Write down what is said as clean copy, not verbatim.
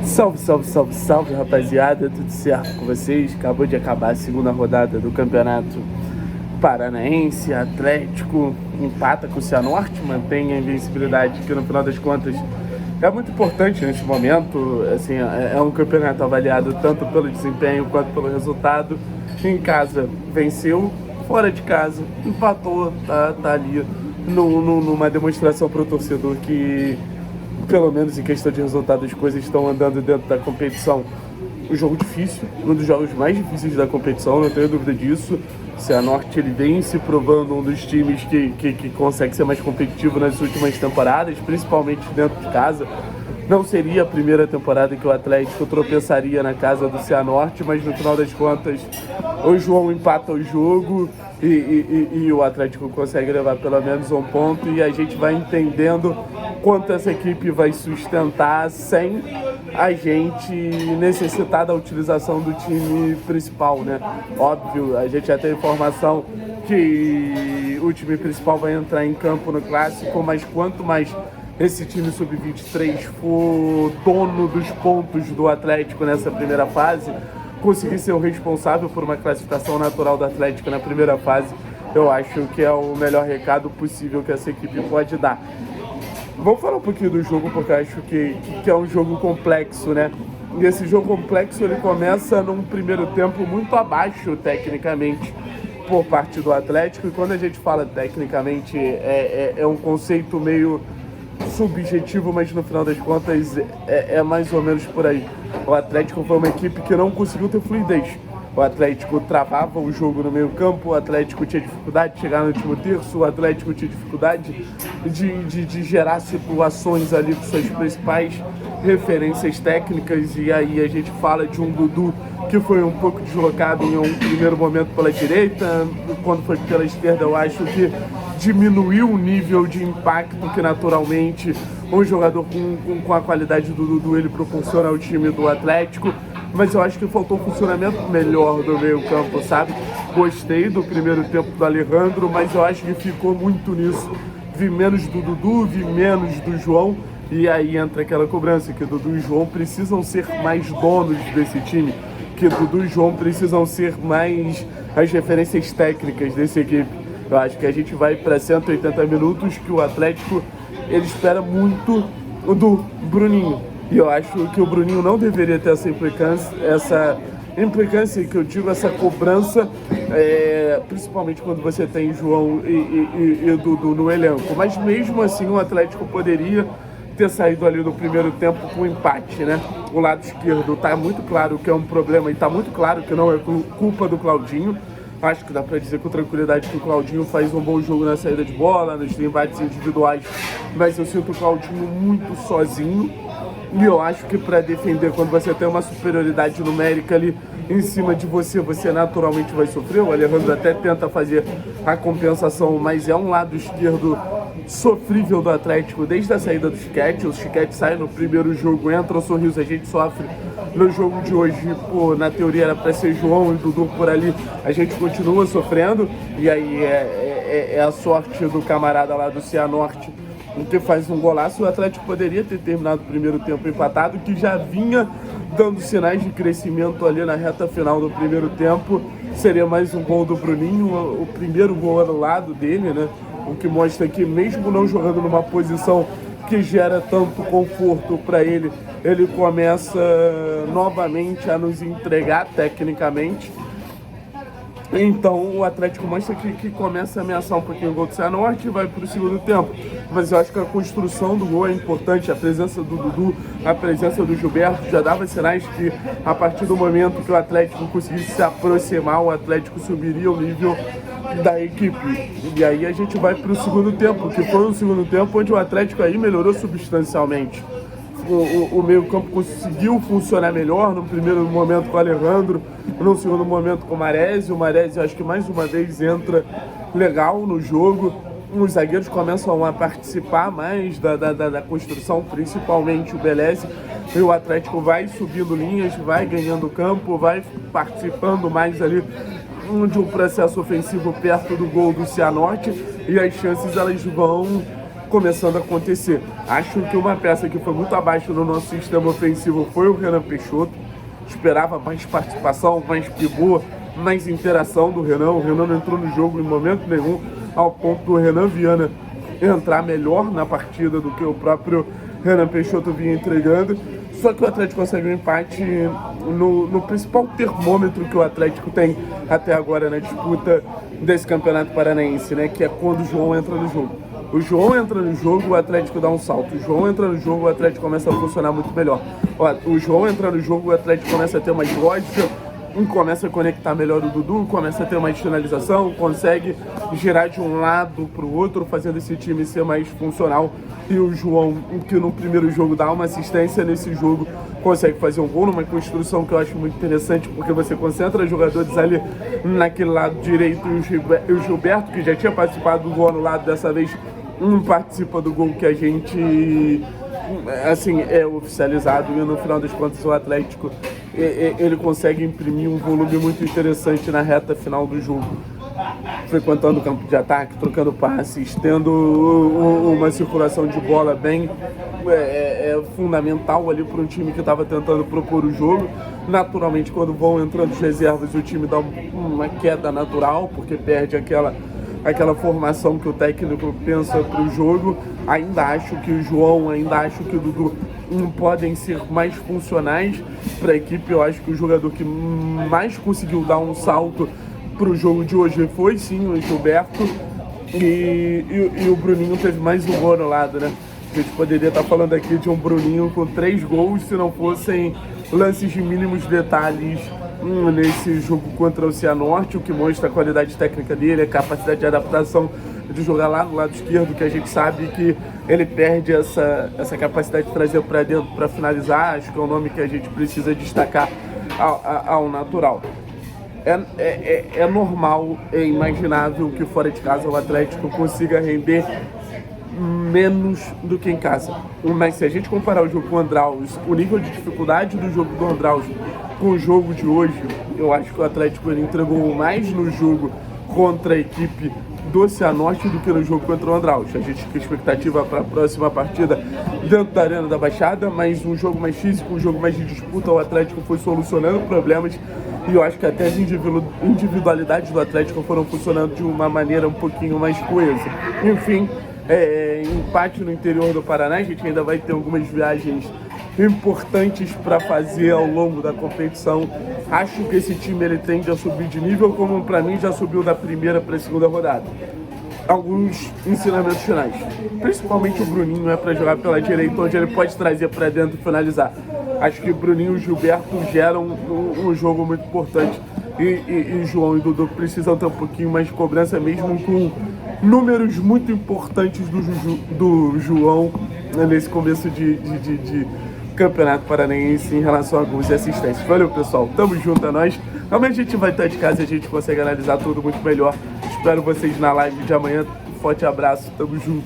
Salve, salve, salve, salve, rapaziada, tudo certo com vocês? Acabou de acabar a segunda rodada do Campeonato Paranaense. Atlético empata com o Cianorte, mantém a invencibilidade, que no final das contas é muito importante nesse momento. Assim, é um campeonato avaliado tanto pelo desempenho quanto pelo resultado. Em casa venceu, fora de casa empatou, tá ali numa demonstração para o torcedor que, pelo menos em questão de resultado, as coisas estão andando dentro da competição. Um jogo difícil, um dos jogos mais difíceis da competição, não tenho dúvida disso. O Cianorte, ele vem se provando um dos times que consegue ser mais competitivo nas últimas temporadas, principalmente dentro de casa. Não seria a primeira temporada que o Atlético tropeçaria na casa do Cianorte, mas no final das contas o João empata o jogo e o Atlético consegue levar pelo menos um ponto, e a gente vai entendendo quanto essa equipe vai sustentar sem a gente necessitar da utilização do time principal, né? Óbvio, a gente já tem informação que o time principal vai entrar em campo no Clássico, mas quanto mais esse time sub-23 for dono dos pontos do Atlético nessa primeira fase, conseguir ser o responsável por uma classificação natural do Atlético na primeira fase, eu acho que é o melhor recado possível que essa equipe pode dar. Vamos falar um pouquinho do jogo, porque eu acho que é um jogo complexo, né? E esse jogo complexo, ele começa num primeiro tempo muito abaixo tecnicamente por parte do Atlético, e quando a gente fala tecnicamente é um conceito meio subjetivo, mas no final das contas é mais ou menos por aí. O Atlético foi uma equipe que não conseguiu ter fluidez. O Atlético travava o jogo no meio campo, o Atlético tinha dificuldade de chegar no último terço, o Atlético tinha dificuldade de gerar situações ali com suas principais referências técnicas, e aí a gente fala de um Dudu que foi um pouco deslocado em um primeiro momento pela direita. Quando foi pela esquerda, eu acho que diminuiu o nível de impacto que naturalmente um jogador com a qualidade do Dudu ele proporciona ao time do Atlético. Mas eu acho que faltou um funcionamento melhor do meio campo, sabe? Gostei do primeiro tempo do Alejandro, mas eu acho que ficou muito nisso. Vi menos do Dudu, vi menos do João, e aí entra aquela cobrança que Dudu e João precisam ser mais donos desse time, que Dudu e João precisam ser mais as referências técnicas dessa equipe. Eu acho que a gente vai para 180 minutos que o Atlético ele espera muito do Bruninho. E eu acho que o Bruninho não deveria ter essa implicância que eu digo, essa cobrança, principalmente quando você tem João e Dudu no elenco. Mas mesmo assim o Atlético poderia ter saído ali no primeiro tempo com empate, né? O lado esquerdo tá muito claro que é um problema e tá muito claro que não é culpa do Claudinho. Acho que dá pra dizer com tranquilidade que o Claudinho faz um bom jogo na saída de bola, nos embates individuais, mas eu sinto o Claudinho muito sozinho. E eu acho que para defender, quando você tem uma superioridade numérica ali em cima de você, você naturalmente vai sofrer. O Alejandro até tenta fazer a compensação, mas é um lado esquerdo sofrível do Atlético desde a saída do Chiquete. O Chiquete sai no primeiro jogo, entra o Sorriso, a gente sofre. No jogo de hoje, pô, na teoria era para ser João e Dudu por ali, a gente continua sofrendo. E aí é a sorte do camarada lá do Cianorte, que faz um golaço. O Atlético poderia ter terminado o primeiro tempo empatado, que já vinha dando sinais de crescimento ali na reta final do primeiro tempo. Seria mais um gol do Bruninho, o primeiro gol ao lado dele, né? O que mostra que mesmo não jogando numa posição que gera tanto conforto para ele, ele começa novamente a nos entregar tecnicamente. Então o Atlético mostra que começa a ameaçar um pouquinho o gol do Cianorte e vai para o segundo tempo. Mas eu acho que a construção do gol é importante, a presença do Dudu, a presença do Gilberto já dava sinais que a partir do momento que o Atlético conseguisse se aproximar, o Atlético subiria o nível da equipe. E aí a gente vai para o segundo tempo, que foi um segundo tempo onde o Atlético aí melhorou substancialmente. O meio-campo conseguiu funcionar melhor no primeiro momento com o Alejandro, no segundo momento com o Maresi. O Maresi, acho que mais uma vez entra legal no jogo. Os zagueiros começam a participar mais da construção, principalmente o Beleze. E o Atlético vai subindo linhas, vai ganhando campo, vai participando mais ali de um processo ofensivo perto do gol do Cianorte, e as chances elas vão começando a acontecer. Acho que uma peça que foi muito abaixo no nosso sistema ofensivo foi o Renan Peixoto. Esperava mais participação, mais pivô, mais interação do Renan. O Renan não entrou no jogo em momento nenhum, ao ponto do Renan Viana entrar melhor na partida do que o próprio Renan Peixoto vinha entregando. Só que o Atlético consegue um empate no principal termômetro que o Atlético tem até agora na disputa desse Campeonato Paranaense, né? Que é quando o João entra no jogo. O João entra no jogo, o Atlético dá um salto. O João entra no jogo, o Atlético começa a funcionar muito melhor. O João entra no jogo, o Atlético começa a ter mais lógica, começa a conectar melhor o Dudu, começa a ter mais finalização, consegue girar de um lado para o outro, fazendo esse time ser mais funcional. E o João, que no primeiro jogo dá uma assistência, nesse jogo consegue fazer um gol, numa construção que eu acho muito interessante, porque você concentra jogadores ali naquele lado direito, e o Gilberto, que já tinha participado do gol anulado, dessa vez não participa do gol que a gente, assim, é oficializado. E no final das contas o Atlético, ele consegue imprimir um volume muito interessante na reta final do jogo, frequentando o campo de ataque, trocando passes, tendo uma circulação de bola bem fundamental ali para um time que estava tentando propor o jogo. Naturalmente, quando vão entrando as reservas, o time dá uma queda natural, porque perde aquela formação que o técnico pensa para o jogo. Ainda acho que o João, ainda acho que o Dudu podem ser mais funcionais para a equipe. Eu acho que o jogador que mais conseguiu dar um salto para o jogo de hoje foi sim o Gilberto, e o Bruninho teve mais um gol no lado, né? A gente poderia estar falando aqui de um Bruninho com 3 gols se não fossem lances de mínimos detalhes nesse jogo contra o Cianorte, o que mostra a qualidade técnica dele, a capacidade de adaptação de jogar lá no lado esquerdo, que a gente sabe que ele perde essa capacidade de trazer para dentro para finalizar. Acho que é um nome que a gente precisa destacar ao natural. É normal, é imaginável que fora de casa o Atlético consiga render menos do que em casa. Mas se a gente comparar o jogo com o Andraus, o nível de dificuldade do jogo do Andraus com o jogo de hoje, eu acho que o Atlético ele entregou mais no jogo contra a equipe do Cianorte do que no jogo contra o Andraus. A gente tem expectativa para a próxima partida dentro da Arena da Baixada, mas um jogo mais físico, um jogo mais de disputa. O Atlético foi solucionando problemas, e eu acho que até as individualidades do Atlético foram funcionando de uma maneira um pouquinho mais coesa. Enfim, empate no interior do Paraná. A gente ainda vai ter algumas viagens importantes para fazer ao longo da competição. Acho que esse time ele tende a subir de nível, como para mim já subiu da primeira para a segunda rodada. Alguns ensinamentos finais, principalmente o Bruninho é para jogar pela direita, onde ele pode trazer para dentro e finalizar. Acho que o Bruninho e o Gilberto geram um jogo muito importante, e o João e o Dudu precisam ter um pouquinho mais de cobrança, mesmo com números muito importantes do João nesse começo de Campeonato Paranaense em relação a gols e assistências. Valeu, pessoal, tamo junto, a nós. Realmente a gente vai estar de casa e a gente consegue analisar tudo muito melhor. Espero vocês na live de amanhã. Forte abraço, tamo junto.